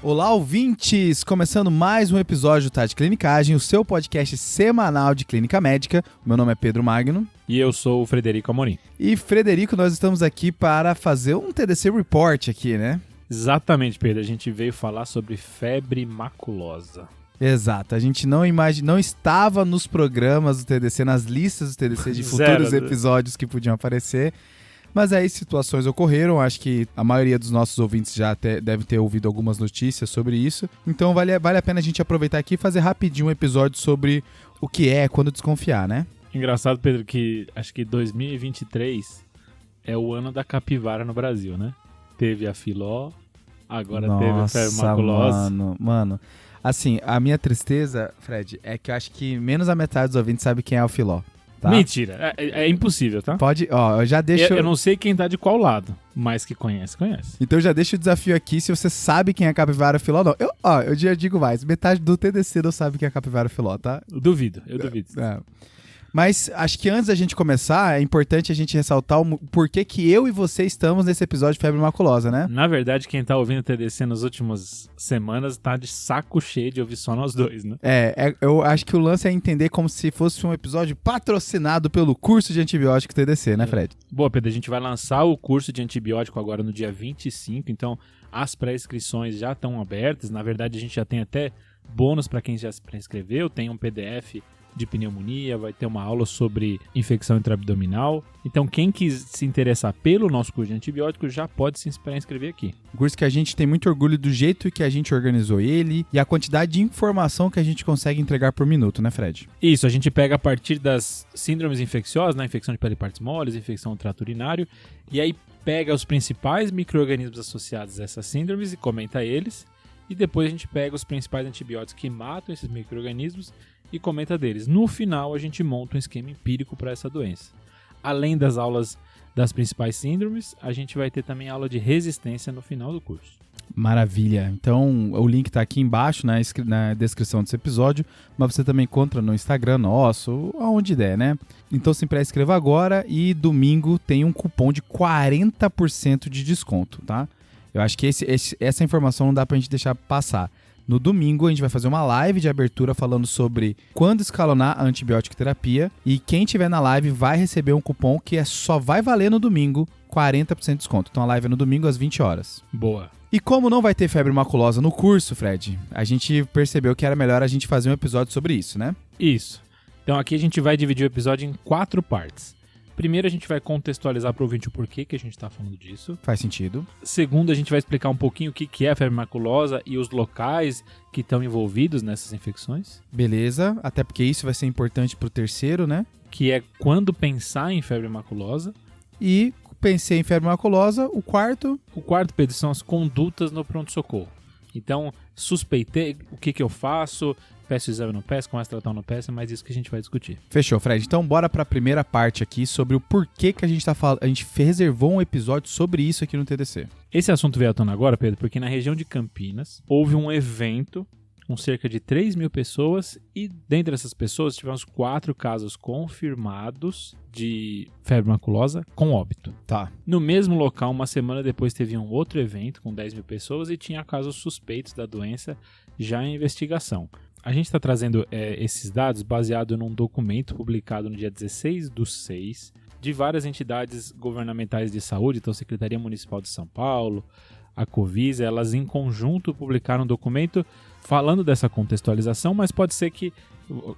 Olá, ouvintes! Começando mais um episódio do Tá de Clinicagem, o seu podcast semanal de clínica médica. Meu nome é Pedro Magno. E eu sou o Frederico Amorim. E, Frederico, nós estamos aqui para fazer um TDC Report aqui, né? Exatamente, Pedro. A gente veio falar sobre febre maculosa. Exato. A gente não estava nos programas do TDC, nas listas do TDC de futuros episódios que podiam aparecer. Mas aí situações ocorreram, acho que a maioria dos nossos ouvintes já deve ter ouvido algumas notícias sobre isso. Então vale a pena a gente aproveitar aqui e fazer rapidinho um episódio sobre o que é quando desconfiar, né? Engraçado, Pedro, que acho que 2023 é o ano da capivara no Brasil, né? Teve a filó, agora teve a febre maculosa. Mano, assim, a minha tristeza, Fred, é que eu acho que menos a metade dos ouvintes sabe quem é o filó. Tá? Mentira, é impossíl, tá? Pode, ó, eu já deixo... Eu não sei quem tá de qual lado, mas que conhece. Então eu já deixo o desafio aqui, se você sabe quem é a capivara filó, não. Eu já digo mais, metade do TDC não sabe quem é a capivara filó, tá? Eu duvido. Mas acho que antes da gente começar, é importante a gente ressaltar o porquê que eu e você estamos nesse episódio de febre maculosa, né? Na verdade, quem tá ouvindo o TDC nas últimas semanas tá de saco cheio de ouvir só nós dois, né? Eu acho que o lance é entender como se fosse um episódio patrocinado pelo curso de antibiótico TDC, né, Fred? Boa, Pedro, a gente vai lançar o curso de antibiótico agora no dia 25, então as pré-inscrições já estão abertas. Na verdade, a gente já tem até bônus para quem já se pré-inscreveu, tem um PDF de pneumonia, vai ter uma aula sobre infecção intraabdominal. Então, quem quis se interessar pelo nosso curso de antibióticos já pode se inscrever aqui. Um curso que a gente tem muito orgulho do jeito que a gente organizou ele e a quantidade de informação que a gente consegue entregar por minuto, né, Fred? Isso, a gente pega a partir das síndromes infecciosas, né, infecção de pele e partes moles, infecção do trato urinário, e aí pega os principais micro-organismos associados a essas síndromes e comenta eles, e depois a gente pega os principais antibióticos que matam esses micro-organismos e comenta deles. No final, a gente monta um esquema empírico para essa doença. Além das aulas das principais síndromes, a gente vai ter também aula de resistência no final do curso. Maravilha. Então, o link está aqui embaixo na descrição desse episódio, mas você também encontra no Instagram nosso, aonde der, né? Então, se pré-inscreva agora e domingo tem um cupom de 40% de desconto, tá? Eu acho que essa informação não dá pra gente deixar passar. No domingo, a gente vai fazer uma live de abertura falando sobre quando escalonar a antibiótico terapia. E quem tiver na live vai receber um cupom que só vai valer no domingo, 40% de desconto. Então a live é no domingo às 20 horas. Boa. E como não vai ter febre maculosa no curso, Fred, a gente percebeu que era melhor a gente fazer um episódio sobre isso, né? Isso. Então aqui a gente vai dividir o episódio em 4 partes. Primeiro, a gente vai contextualizar para o ouvinte o porquê que a gente está falando disso. Faz sentido. Segundo, a gente vai explicar um pouquinho o que é a febre maculosa e os locais que estão envolvidos nessas infecções. Beleza, até porque isso vai ser importante para o terceiro, né? Que é quando pensar em febre maculosa. E pensei em febre maculosa, o quarto... O quarto, Pedro, são as condutas no pronto-socorro. Então, suspeitei, o que eu faço... Peço o exame no peço, começo a tratar no peço, é mais isso que a gente vai discutir. Fechou, Fred. Então bora para a primeira parte aqui sobre o porquê que a gente tá falando. A gente reservou um episódio sobre isso aqui no TDC. Esse assunto veio à tona agora, Pedro, porque na região de Campinas houve um evento com cerca de 3 mil pessoas e dentre essas pessoas tivemos 4 casos confirmados de febre maculosa com óbito. Tá. No mesmo local, uma semana depois teve um outro evento com 10 mil pessoas e tinha casos suspeitos da doença já em investigação. A gente está trazendo esses dados baseado num documento publicado no dia 16/6 de várias entidades governamentais de saúde, então a Secretaria Municipal de São Paulo, a Covisa, elas em conjunto publicaram um documento falando dessa contextualização, mas pode ser que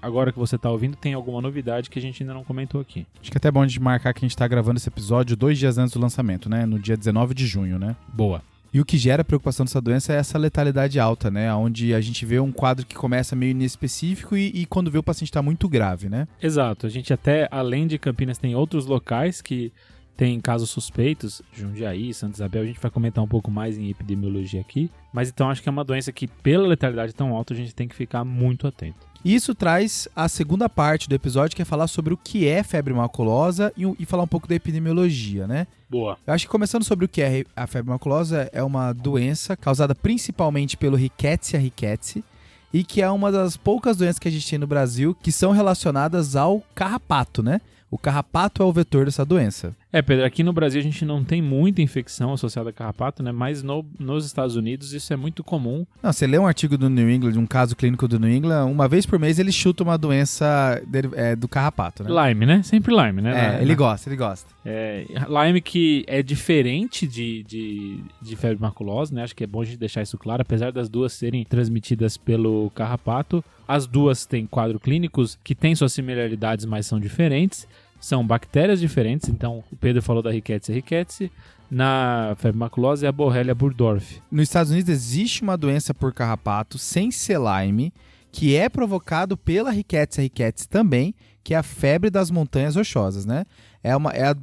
agora que você está ouvindo tem alguma novidade que a gente ainda não comentou aqui. Acho que é até bom a gente marcar que a gente está gravando esse episódio 2 dias antes do lançamento, né? No dia 19 de junho, né? Boa. E o que gera preocupação dessa doença é essa letalidade alta, né? Onde a gente vê um quadro que começa meio inespecífico e quando vê o paciente está muito grave, né? Exato. A gente até, além de Campinas, tem outros locais que tem casos suspeitos, Jundiaí, Santa Isabel, a gente vai comentar um pouco mais em epidemiologia aqui, mas então acho que é uma doença que, pela letalidade tão alta, a gente tem que ficar muito atento. Isso traz a segunda parte do episódio, que é falar sobre o que é febre maculosa e falar um pouco da epidemiologia, né? Boa. Eu acho que começando sobre o que é a febre maculosa, é uma doença causada principalmente pelo Rickettsia rickettsii, e que é uma das poucas doenças que a gente tem no Brasil que são relacionadas ao carrapato, né? O carrapato é o vetor dessa doença. Pedro, aqui no Brasil a gente não tem muita infecção associada a carrapato, né? Mas nos Estados Unidos isso é muito comum. Não, você lê um artigo do New England, um caso clínico do New England, uma vez por mês ele chuta uma doença do carrapato, né? Lyme, né? Sempre Lyme, né? Ele gosta. Lyme que é diferente de febre maculosa, né? Acho que é bom a gente deixar isso claro, apesar das duas serem transmitidas pelo carrapato. As duas têm quadros clínicos que têm suas similaridades, mas são diferentes. São bactérias diferentes, então o Pedro falou da Rickettsia rickettsii, na febre maculosa é a Borrelia burgdorferi. Nos Estados Unidos existe uma doença por carrapato sem ser Lyme, que é provocado pela Rickettsia rickettsii também, que é a febre das montanhas rochosas, né?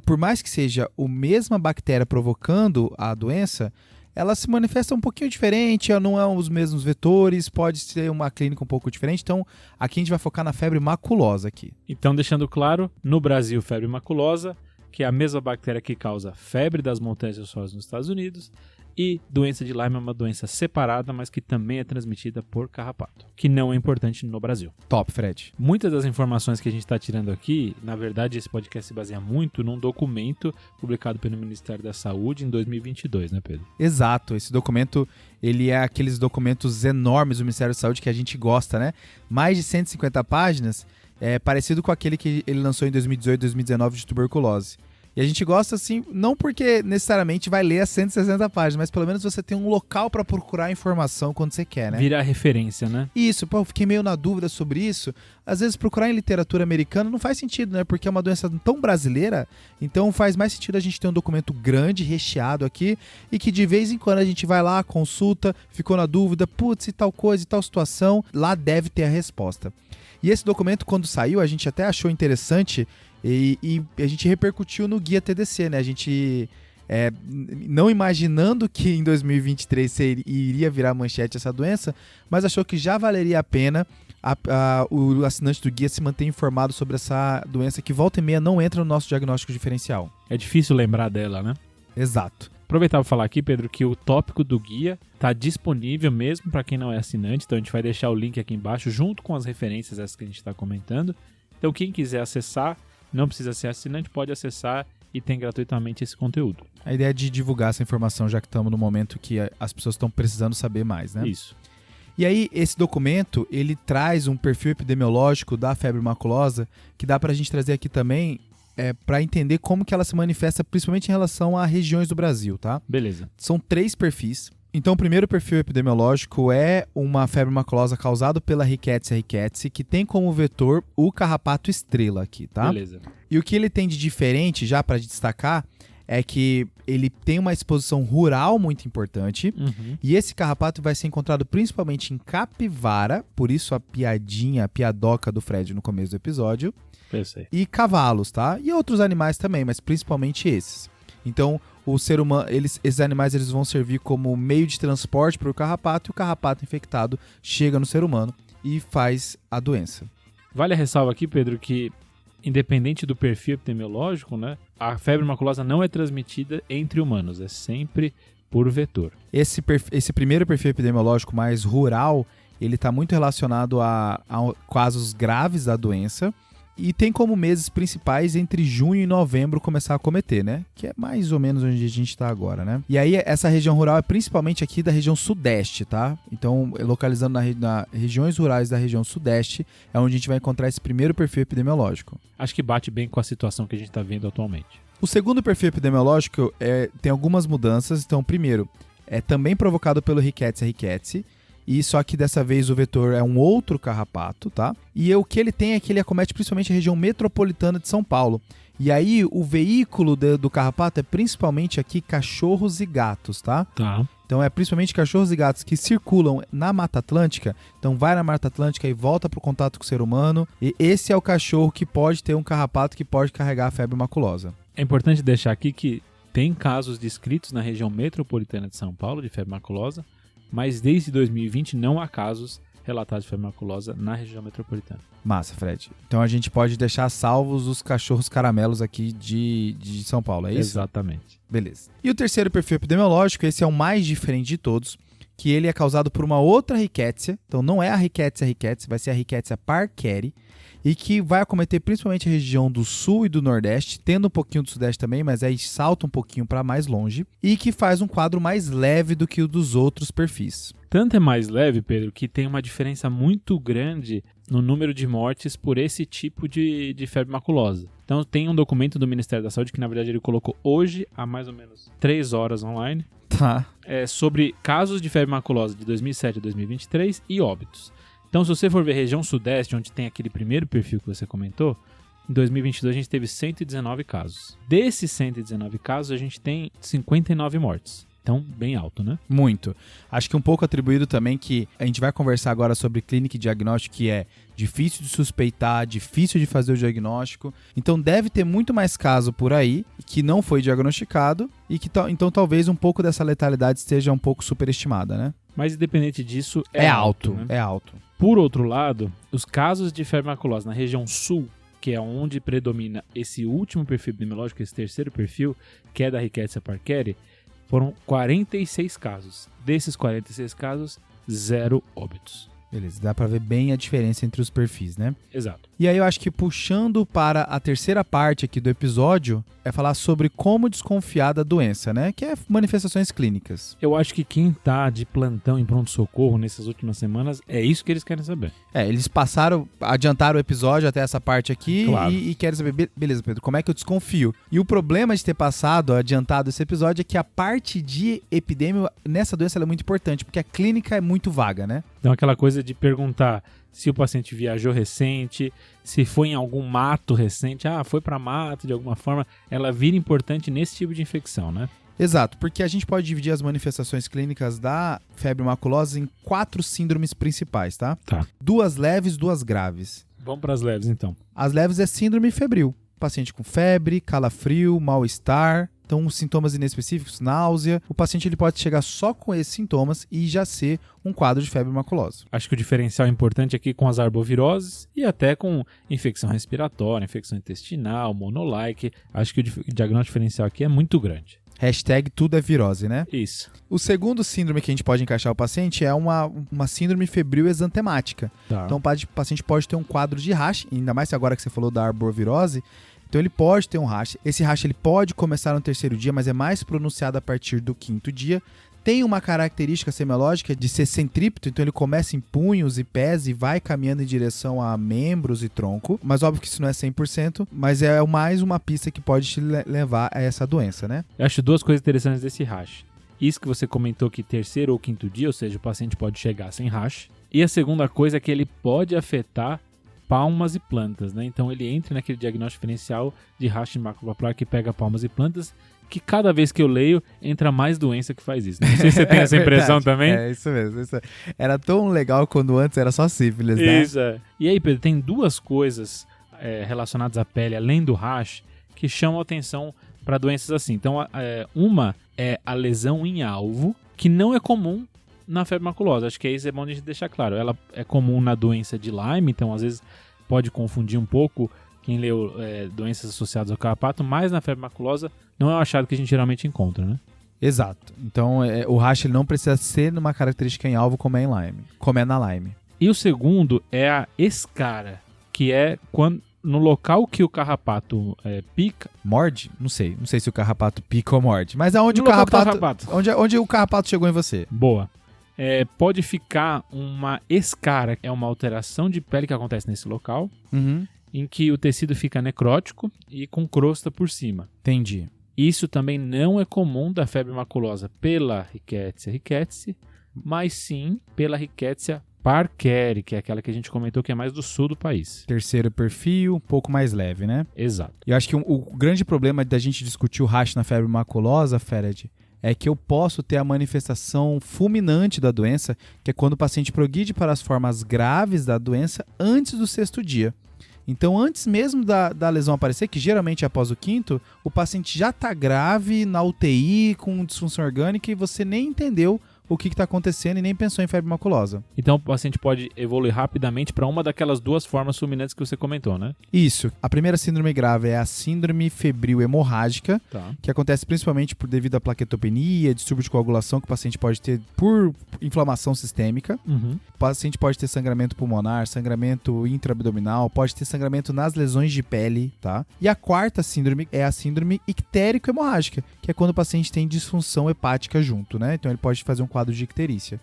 Por mais que seja a mesma bactéria provocando a doença, ela se manifesta um pouquinho diferente, não é os mesmos vetores, pode ser uma clínica um pouco diferente. Então, aqui a gente vai focar na febre maculosa aqui. Então, deixando claro, no Brasil, febre maculosa, que é a mesma bactéria que causa febre das montanhas rochosas nos Estados Unidos, e doença de Lyme é uma doença separada, mas que também é transmitida por carrapato, que não é importante no Brasil. Top, Fred. Muitas das informações que a gente está tirando aqui, na verdade, esse podcast se baseia muito num documento publicado pelo Ministério da Saúde em 2022, né, Pedro? Exato. Esse documento, ele é aqueles documentos enormes do Ministério da Saúde que a gente gosta, né? Mais de 150 páginas, parecido com aquele que ele lançou em 2018, 2019 de tuberculose. E a gente gosta assim, não porque necessariamente vai ler as 160 páginas, mas pelo menos você tem um local para procurar informação quando você quer, né? Vira referência, né? Isso, eu fiquei meio na dúvida sobre isso. Às vezes procurar em literatura americana não faz sentido, né? Porque é uma doença tão brasileira, então faz mais sentido a gente ter um documento grande, recheado aqui, e que de vez em quando a gente vai lá, consulta, ficou na dúvida, putz, e tal coisa, e tal situação, lá deve ter a resposta. E esse documento, quando saiu, a gente até achou interessante e a gente repercutiu no Guia TDC, né? A gente, não imaginando que em 2023 iria virar manchete essa doença, mas achou que já valeria a pena o assinante do Guia se manter informado sobre essa doença que volta e meia não entra no nosso diagnóstico diferencial. É difícil lembrar dela, né? Exato. Aproveitar para falar aqui, Pedro, que o tópico do guia está disponível mesmo para quem não é assinante, então a gente vai deixar o link aqui embaixo junto com as referências essas que a gente está comentando. Então quem quiser acessar, não precisa ser assinante, pode acessar e tem gratuitamente esse conteúdo. A ideia é de divulgar essa informação, já que estamos no momento que as pessoas estão precisando saber mais, né? Isso. E aí, esse documento, ele traz um perfil epidemiológico da febre maculosa, que dá para a gente trazer aqui também, para entender como que ela se manifesta, principalmente em relação a regiões do Brasil, tá? Beleza. São 3 perfis. Então, o primeiro perfil epidemiológico é uma febre maculosa causada pela Rickettsia rickettsii, que tem como vetor o carrapato estrela aqui, tá? Beleza. E o que ele tem de diferente, já para destacar, é que ele tem uma exposição rural muito importante, e esse carrapato vai ser encontrado principalmente em capivara, por isso a piadoca do Fred no começo do episódio, e cavalos, tá? E outros animais também, mas principalmente esses. Então, o ser humano, esses animais eles vão servir como meio de transporte para o carrapato, e o carrapato infectado chega no ser humano e faz a doença. Vale a ressalva aqui, Pedro, que independente do perfil epidemiológico, né, a febre maculosa não é transmitida entre humanos, é sempre por vetor. Esse primeiro perfil epidemiológico mais rural, ele está muito relacionado a casos graves da doença, e tem como meses principais entre junho e novembro começar a acometer, né? Que é mais ou menos onde a gente está agora, né? E aí essa região rural é principalmente aqui da região sudeste, tá? Então, localizando nas regiões rurais da região sudeste, é onde a gente vai encontrar esse primeiro perfil epidemiológico. Acho que bate bem com a situação que a gente está vendo atualmente. O segundo perfil epidemiológico tem algumas mudanças. Então, primeiro, é também provocado pelo Rickettsia rickettsii, e só que dessa vez o vetor é um outro carrapato, tá? E o que ele tem é que ele acomete principalmente a região metropolitana de São Paulo. E aí o veículo do carrapato é principalmente aqui cachorros e gatos, tá? Tá. Então é principalmente cachorros e gatos que circulam na Mata Atlântica. Então vai na Mata Atlântica e volta para o contato com o ser humano. E esse é o cachorro que pode ter um carrapato que pode carregar a febre maculosa. É importante deixar aqui que tem casos descritos na região metropolitana de São Paulo de febre maculosa, mas desde 2020 não há casos relatados de febre maculosa na região metropolitana. Massa, Fred. Então a gente pode deixar salvos os cachorros caramelos aqui de São Paulo, é isso? Exatamente. Beleza. E o terceiro perfil epidemiológico, esse é o mais diferente de todos, que ele é causado por uma outra Rickettsia. Então não é a Rickettsia rickettsii, vai ser a Rickettsia parkeri. e que vai acometer principalmente a região do sul e do nordeste, tendo um pouquinho do sudeste também, mas aí salta um pouquinho para mais longe, e que faz um quadro mais leve do que o dos outros perfis. Tanto é mais leve, Pedro, que tem uma diferença muito grande no número de mortes por esse tipo de febre maculosa. Então tem um documento do Ministério da Saúde que na verdade ele colocou hoje, há mais ou menos 3 horas online, Tá. Sobre casos de febre maculosa de 2007 a 2023 e óbitos. Então, se você for ver região sudeste, onde tem aquele primeiro perfil que você comentou, em 2022 a gente teve 119 casos. Desses 119 casos, a gente tem 59 mortes. Então, bem alto, né? Muito. Acho que um pouco atribuído também que a gente vai conversar agora sobre clínica e diagnóstico, que é difícil de suspeitar, difícil de fazer o diagnóstico. Então deve ter muito mais caso por aí que não foi diagnosticado e que então talvez um pouco dessa letalidade esteja um pouco superestimada, né? Mas independente disso, é alto, né? É alto. Por outro lado, os casos de febre maculosa na região sul, que é onde predomina esse último perfil epidemiológico, esse terceiro perfil, que é da Rickettsia parkeri, foram 46 casos. Desses 46 casos, 0 óbitos. Beleza, dá pra ver bem a diferença entre os perfis, né? Exato. E aí eu acho que puxando para a terceira parte aqui do episódio, é falar sobre como desconfiar da doença, né? Que é manifestações clínicas. Eu acho que quem tá de plantão em pronto-socorro nessas últimas semanas, é isso que eles querem saber. Eles adiantaram o episódio até essa parte aqui, claro. e querem saber, beleza, Pedro, como é que eu desconfio? E o problema de ter adiantado esse episódio é que a parte de epidemia nessa doença ela é muito importante, porque a clínica é muito vaga, né? Então aquela coisa de perguntar se o paciente viajou recente, se foi em algum mato recente, foi para mato de alguma forma, ela vira importante nesse tipo de infecção, né? Exato, porque a gente pode dividir as manifestações clínicas da febre maculosa em 4 síndromes principais, tá? Tá. 2 leves, 2 graves. Vamos para as leves, então. As leves é síndrome febril. Paciente com febre, calafrio, mal-estar, então sintomas inespecíficos, náusea. O paciente ele pode chegar só com esses sintomas e já ser um quadro de febre maculosa. Acho que o diferencial importante aqui com as arboviroses e até com infecção respiratória, infecção intestinal, monolike. Acho que o diagnóstico diferencial aqui é muito grande. Hashtag tudo é virose, né? Isso. O segundo síndrome que a gente pode encaixar o paciente é uma síndrome febril exantemática. Tá. Então o paciente pode ter um quadro de rash, ainda mais agora que você falou da arbovirose. Então ele pode ter um rash. Esse rash ele pode começar no 3º dia, mas é mais pronunciado a partir do 5º dia. Tem uma característica semiológica de ser centrípeto, então ele começa em punhos e pés e vai caminhando em direção a membros e tronco. Mas óbvio que isso não é 100%, mas é mais uma pista que pode te levar a essa doença, né? Eu acho 2 coisas interessantes desse rash. Isso que você comentou que 3º ou 5º dia, ou seja, o paciente pode chegar sem rash. E a segunda coisa é que ele pode afetar palmas e plantas, né? Então ele entra naquele diagnóstico diferencial de rash maculopapular que pega palmas e plantas, que cada vez que eu leio, entra mais doença que faz isso. Não sei se você tem essa impressão também. É, isso mesmo. Era tão legal quando antes era só sífilis, né? Isso, é. E aí, Pedro, tem 2 coisas relacionadas à pele, além do rash, que chamam atenção para doenças assim. Então, uma é a lesão em alvo, que não é comum na febre maculosa. Acho que isso é bom a gente deixar claro. Ela é comum na doença de Lyme, então às vezes pode confundir um pouco quem leu doenças associadas ao carrapato, mas na febre maculosa não é um achado que a gente geralmente encontra, né? Exato. Então o rash ele não precisa ser numa característica em alvo como é em Lyme, como é na Lyme. E o segundo é a escara, que é quando no local que o carrapato pica... Morde? Não sei se o carrapato pica ou morde, mas aonde no o local carrapato... Onde o carrapato chegou em você? Boa. Pode ficar uma escara, é uma alteração de pele que acontece nesse local, em que o tecido fica necrótico e com crosta por cima. Entendi. Isso também não é comum da febre maculosa pela Rickettsia rickettsii, mas sim pela Rickettsia parkeri, que é aquela que a gente comentou que é mais do sul do país. 3º perfil, um pouco mais leve, né? Exato. Eu acho que o grande problema da gente discutir o rash na febre maculosa, Fered, é que eu posso ter a manifestação fulminante da doença, que é quando o paciente progride para as formas graves da doença antes do 6º dia. Então, antes mesmo da lesão aparecer, que geralmente é após o 5º, o paciente já está grave na UTI, com disfunção orgânica, e você nem entendeu o que está acontecendo e nem pensou em febre maculosa. Então o paciente pode evoluir rapidamente para uma daquelas duas formas fulminantes que você comentou, né? Isso. A primeira síndrome grave é a síndrome febril hemorrágica, que acontece principalmente devido à plaquetopenia, distúrbio de coagulação que o paciente pode ter por inflamação sistêmica. O paciente pode ter sangramento pulmonar, sangramento intraabdominal, pode ter sangramento nas lesões de pele, tá? E a quarta síndrome é a síndrome ictérico-hemorrágica, que é quando o paciente tem disfunção hepática junto, né? Então ele pode fazer um quadro de icterícia.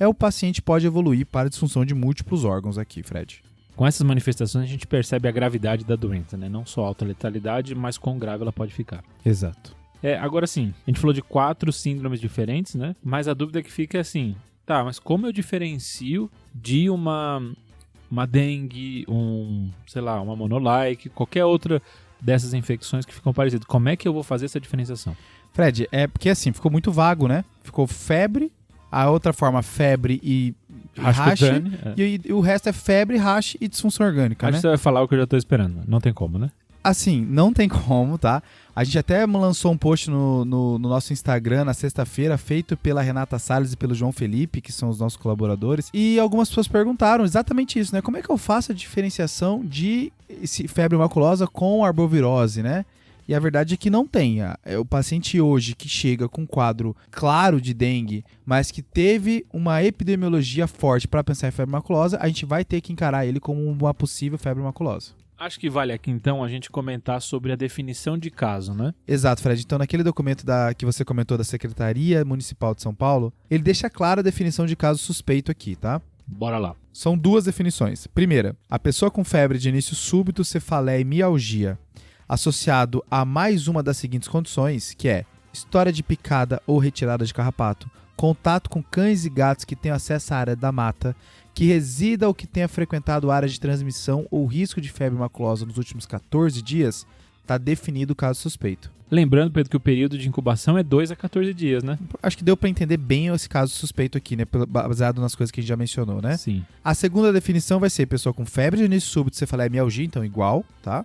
O paciente pode evoluir para disfunção de múltiplos órgãos aqui, Fred. Com essas manifestações a gente percebe a gravidade da doença, né? Não só a alta letalidade, mas quão grave ela pode ficar. Exato. Agora sim, a gente falou de 4 síndromes diferentes, né? Mas a dúvida que fica é assim, tá, mas como eu diferencio de uma dengue, uma monolike, qualquer outra dessas infecções que ficam parecidas? Como é que eu vou fazer essa diferenciação? Fred, porque assim, ficou muito vago, né? Ficou febre, a outra forma febre e rash, e o resto é febre, rash e disfunção orgânica, Acho né? que você vai falar o que eu já tô esperando. Não tem como, né? Assim, não tem como, tá? A gente até lançou um post no nosso Instagram na sexta-feira, feito pela Renata Salles e pelo João Felipe, que são os nossos colaboradores, e algumas pessoas perguntaram exatamente isso, né? Como é que eu faço a diferenciação de febre maculosa com arbovirose, né? E a verdade é que não tem. O paciente hoje que chega com um quadro claro de dengue, mas que teve uma epidemiologia forte para pensar em febre maculosa, a gente vai ter que encarar ele como uma possível febre maculosa. Acho que vale aqui então a gente comentar sobre a definição de caso, né? Exato, Fred. Então naquele documento que você comentou da Secretaria Municipal de São Paulo, ele deixa clara a definição de caso suspeito aqui, tá? Bora lá. São 2 definições. Primeira, a pessoa com febre de início súbito, cefaleia e mialgia, associado a mais uma das seguintes condições, que é história de picada ou retirada de carrapato, contato com cães e gatos que tenham acesso à área da mata, que resida ou que tenha frequentado área de transmissão ou risco de febre maculosa nos últimos 14 dias, está definido o caso suspeito. Lembrando, Pedro, que o período de incubação é 2 a 14 dias, né? Acho que deu para entender bem esse caso suspeito aqui, né? Baseado nas coisas que a gente já mencionou, né? Sim. A segunda definição vai ser pessoa com febre de início súbito, cefaleia e mialgia, então igual, tá?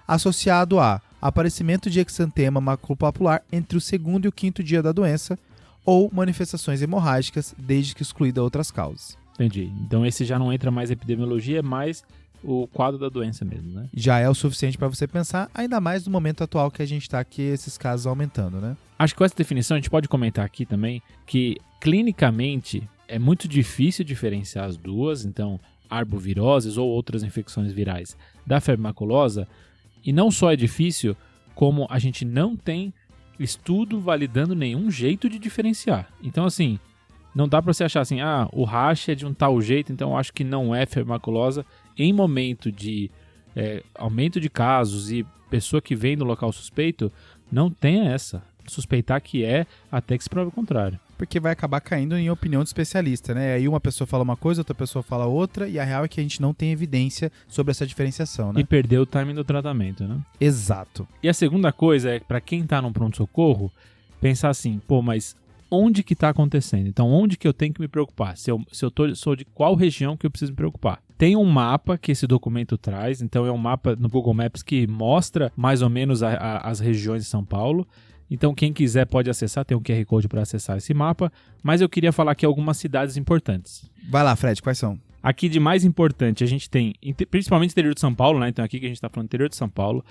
Associado a aparecimento de exantema maculopapular entre o 2º e o 5º dia da doença ou manifestações hemorrágicas, desde que excluída outras causas. Entendi. Então esse já não entra mais epidemiologia, é mais o quadro da doença mesmo, né? Já é o suficiente para você pensar, ainda mais no momento atual que a gente está aqui, esses casos aumentando, né? Acho que com essa definição a gente pode comentar aqui também que clinicamente é muito difícil diferenciar as duas, então arboviroses ou outras infecções virais da febre maculosa. E não só é difícil, como a gente não tem estudo validando nenhum jeito de diferenciar. Então, assim, não dá para você achar assim, o rash é de um tal jeito, então eu acho que não é febre maculosa. Em momento de aumento de casos e pessoa que vem no local suspeito, não tem essa. Suspeitar que é, até que se prove o contrário. Porque vai acabar caindo em opinião de especialista, né? Aí uma pessoa fala uma coisa, outra pessoa fala outra, e a real é que a gente não tem evidência sobre essa diferenciação, né? E perdeu o timing do tratamento, né? Exato. E a segunda coisa é, para quem tá num pronto-socorro, pensar assim, mas onde que tá acontecendo? Então, onde que eu tenho que me preocupar? Sou de qual região que eu preciso me preocupar? Tem um mapa que esse documento traz, então é um mapa no Google Maps que mostra mais ou menos as regiões de São Paulo. Então, quem quiser pode acessar, tem um QR Code para acessar esse mapa, mas eu queria falar aqui algumas cidades importantes. Vai lá, Fred, quais são? Aqui de mais importante, a gente tem, principalmente interior de São Paulo, né? Então aqui que a gente está falando interior de São Paulo,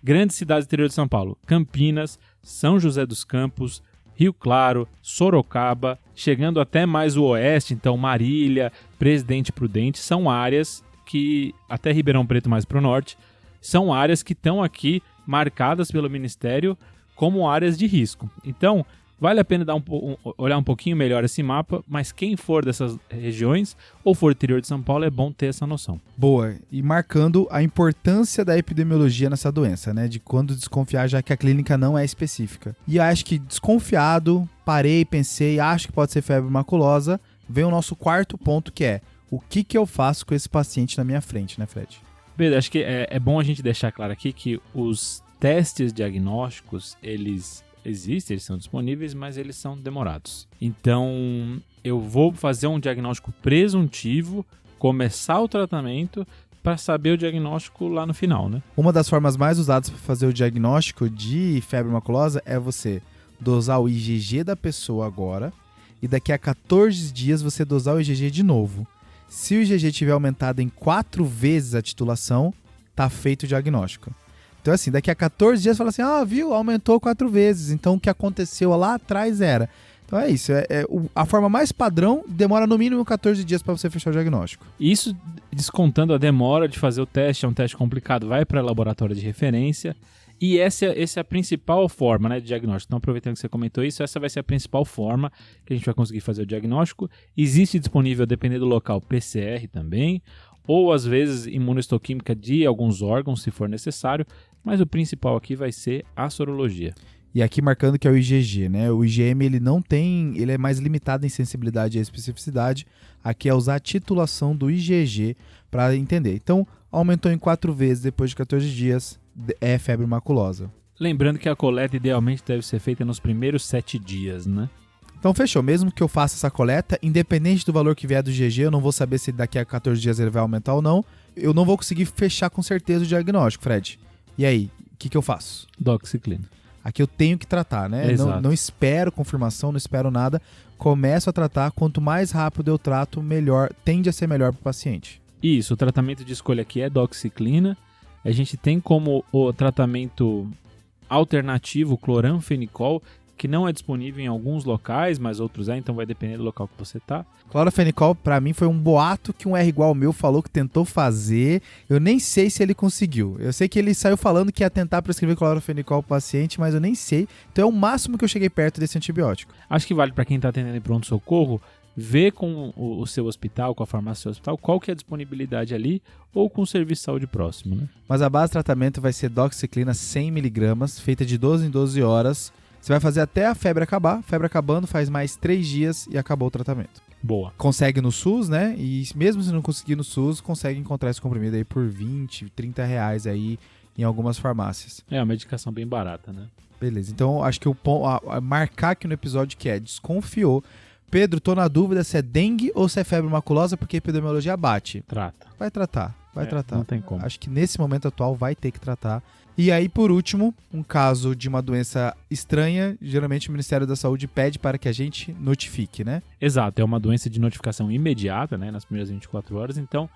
grandes cidades do interior de São Paulo, Campinas, São José dos Campos, Rio Claro, Sorocaba, chegando até mais o oeste, então Marília, Presidente Prudente, são áreas que, até Ribeirão Preto mais para o norte, são áreas que estão aqui marcadas pelo Ministério como áreas de risco. Então, vale a pena olhar um pouquinho melhor esse mapa, mas quem for dessas regiões ou for do interior de São Paulo, é bom ter essa noção. Boa. E marcando a importância da epidemiologia nessa doença, né? De quando desconfiar, já que a clínica não é específica. E acho que desconfiado, parei, pensei, acho que pode ser febre maculosa, vem o nosso quarto ponto, que é o que eu faço com esse paciente na minha frente, né, Fred? Pedro, acho que é bom a gente deixar claro aqui que os testes diagnósticos, eles existem, eles são disponíveis, mas eles são demorados. Então, eu vou fazer um diagnóstico presuntivo, começar o tratamento para saber o diagnóstico lá no final, né? Uma das formas mais usadas para fazer o diagnóstico de febre maculosa é você dosar o IgG da pessoa agora e daqui a 14 dias você dosar o IgG de novo. Se o IgG tiver aumentado em 4 vezes a titulação, tá feito o diagnóstico. Então assim, daqui a 14 dias fala assim, viu, aumentou 4 vezes, então o que aconteceu lá atrás era. Então é isso, a forma mais padrão demora no mínimo 14 dias para você fechar o diagnóstico. Isso descontando a demora de fazer o teste, é um teste complicado, vai para laboratório de referência. E essa é a principal forma, né, de diagnóstico. Então, aproveitando que você comentou isso, essa vai ser a principal forma que a gente vai conseguir fazer o diagnóstico. Existe disponível, dependendo do local, PCR também, ou às vezes imunohistoquímica de alguns órgãos, se for necessário, mas o principal aqui vai ser a sorologia. E aqui marcando que é o IgG, né? O IgM ele é mais limitado em sensibilidade e especificidade. Aqui é usar a titulação do IgG para entender. Então, aumentou em 4 vezes depois de 14 dias, é febre maculosa. Lembrando que a coleta idealmente deve ser feita nos primeiros 7 dias, né? Então fechou, mesmo que eu faça essa coleta, independente do valor que vier do IgG, eu não vou saber se daqui a 14 dias ele vai aumentar ou não, eu não vou conseguir fechar com certeza o diagnóstico, Fred. E aí, o que eu faço? Doxiciclina. Aqui eu tenho que tratar, né? Não espero confirmação, não espero nada. Começo a tratar, quanto mais rápido eu trato, melhor, tende a ser melhor para o paciente. Isso, o tratamento de escolha aqui é doxiciclina. A gente tem como o tratamento alternativo o cloranfenicol, que não é disponível em alguns locais, mas outros então vai depender do local que você tá. Cloranfenicol, pra mim, foi um boato que um R igual ao meu falou que tentou fazer. Eu nem sei se ele conseguiu. Eu sei que ele saiu falando que ia tentar prescrever cloranfenicol pro paciente, mas eu nem sei. Então é o máximo que eu cheguei perto desse antibiótico. Acho que vale para quem tá atendendo em pronto-socorro, ver com o seu hospital, com a farmácia do seu hospital, qual que é a disponibilidade ali, ou com o serviço de saúde próximo, né? Mas a base de tratamento vai ser doxiciclina 100mg, feita de 12 em 12 horas. Você vai fazer até a febre acabar. Febre acabando, faz mais 3 dias e acabou o tratamento. Boa. Consegue no SUS, né? E mesmo se não conseguir no SUS, consegue encontrar esse comprimido aí por 20, 30 reais aí em algumas farmácias. É uma medicação bem barata, né? Beleza, então acho que marcar aqui no episódio que desconfiou. Pedro, tô na dúvida se é dengue ou se é febre maculosa, porque a epidemiologia bate. Trata. Vai tratar. Não tem como. Acho que nesse momento atual vai ter que tratar. E aí, por último, um caso de uma doença estranha, geralmente o Ministério da Saúde pede para que a gente notifique, né? Exato, é uma doença de notificação imediata, né, nas primeiras 24 horas, então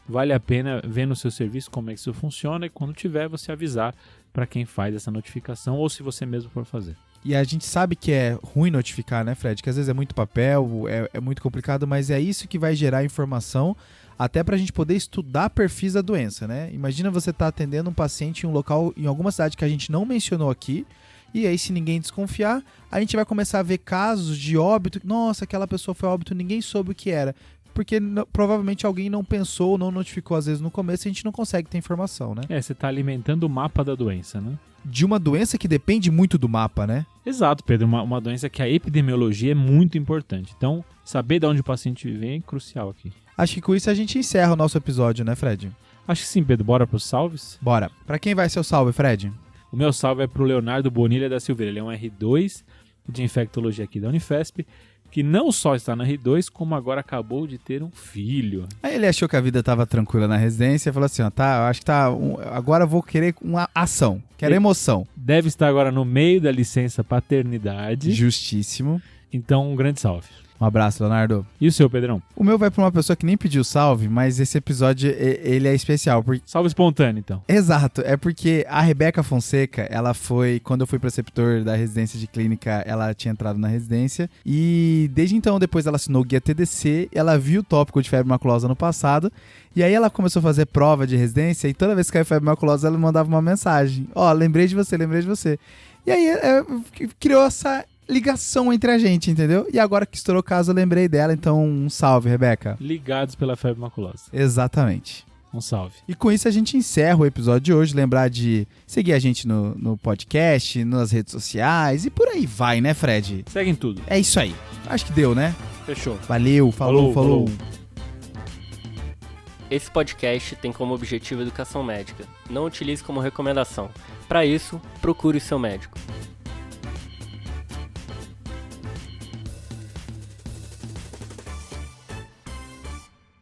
vale a pena ver no seu serviço como é que isso funciona e quando tiver você avisar para quem faz essa notificação ou se você mesmo for fazer. E a gente sabe que é ruim notificar, né, Fred? Que às vezes é muito papel, é muito complicado, mas é isso que vai gerar informação até pra gente poder estudar perfis da doença, né? Imagina você tá atendendo um paciente em um local, em alguma cidade que a gente não mencionou aqui, e aí se ninguém desconfiar, a gente vai começar a ver casos de óbito. Nossa, aquela pessoa foi óbito, ninguém soube o que era. Porque provavelmente alguém não pensou, não notificou às vezes no começo, e a gente não consegue ter informação, né? Você tá alimentando o mapa da doença, né? De uma doença que depende muito do mapa, né? Exato, Pedro. Uma doença que a epidemiologia é muito importante. Então, saber de onde o paciente vem é crucial aqui. Acho que com isso a gente encerra o nosso episódio, né, Fred? Acho que sim, Pedro. Bora pros salves? Bora. Pra quem vai ser o salve, Fred? O meu salve é pro Leonardo Bonilha da Silveira. Ele é um R2 de infectologia aqui da Unifesp, que não só está na R2, como agora acabou de ter um filho. Aí ele achou que a vida estava tranquila na residência e falou assim, tá, eu acho que agora eu vou querer uma ação, quero emoção. Deve estar agora no meio da licença paternidade. Justíssimo. Então, um grande salve. Um abraço, Leonardo. E o seu, Pedrão? O meu vai para uma pessoa que nem pediu salve, mas esse episódio, ele é especial. Salve espontâneo, então. Exato, é porque a Rebeca Fonseca, ela foi, quando eu fui preceptor da residência de clínica, ela tinha entrado na residência, e desde então, depois ela assinou o guia TDC, ela viu o tópico de febre maculosa no passado, e aí ela começou a fazer prova de residência, e toda vez que caiu febre maculosa, ela mandava uma mensagem. Lembrei de você. E aí, criou essa ligação entre a gente, entendeu? E agora que estourou o caso, eu lembrei dela, então um salve, Rebeca. Ligados pela febre maculosa. Exatamente. Um salve. E com isso a gente encerra o episódio de hoje. Lembrar de seguir a gente no podcast, nas redes sociais e por aí vai, né, Fred? Segue em tudo. É isso aí. Acho que deu, né? Fechou. Valeu, falou. Esse podcast tem como objetivo educação médica. Não utilize como recomendação. Para isso, procure o seu médico.